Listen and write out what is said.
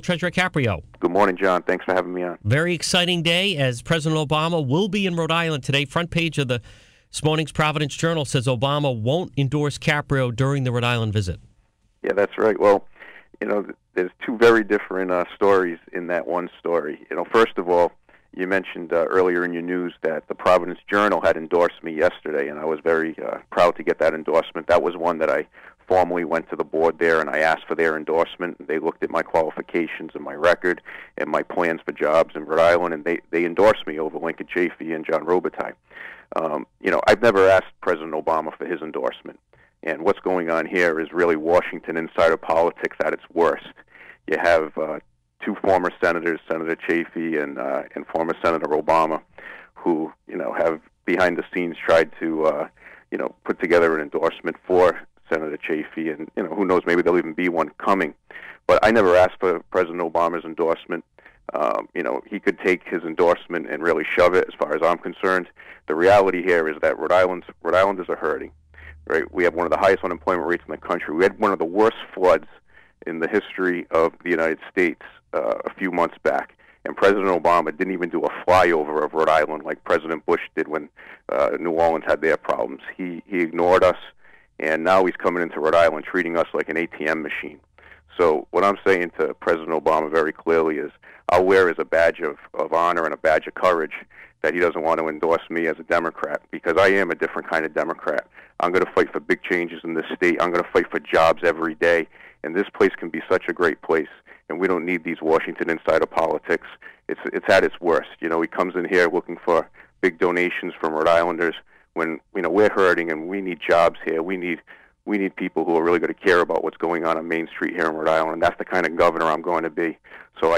Treasurer Caprio. Good morning, John. Thanks for having me on. Very exciting day as President Obama will be in Rhode Island today. Front page of this morning's Providence Journal says Obama won't endorse Caprio during the Rhode Island visit. Yeah, that's right. Well, there's two very different stories in that one story. First of all, you mentioned earlier in your news that the Providence Journal had endorsed me yesterday, and I was very proud to get that endorsement. That was one that I formally went to the board there, and I asked for their endorsement. They looked at my qualifications and my record and my plans for jobs in Rhode Island, and they endorsed me over Lincoln Chafee and John Robitaille. I've never asked President Obama for his endorsement, and what's going on here is really Washington insider politics at its worst. You have two former senators, Senator Chafee and former Senator Obama, who have behind the scenes tried to put together an endorsement for Senator Chafee, and who knows, maybe there'll even be one coming. But I never asked for President Obama's endorsement. He could take his endorsement and really shove it, as far as I'm concerned. The reality here is that Rhode Islanders are hurting. Right? We have one of the highest unemployment rates in the country. We had one of the worst floods in the history of the United States a few months back. And President Obama didn't even do a flyover of Rhode Island like President Bush did when New Orleans had their problems. He ignored us, and now he's coming into Rhode Island treating us like an ATM machine. So what I'm saying to President Obama very clearly is I'll wear as a badge of honor and a badge of courage that he doesn't want to endorse me as a Democrat, because I am a different kind of Democrat. I'm going to fight for big changes in this state. I'm going to fight for jobs every day. And this place can be such a great place, and we don't need these Washington insider politics. It's at its worst. He comes in here looking for big donations from Rhode Islanders when we're hurting and we need jobs here. We need people who are really going to care about what's going on Main Street here in Rhode Island. That's the kind of governor I'm going to be. So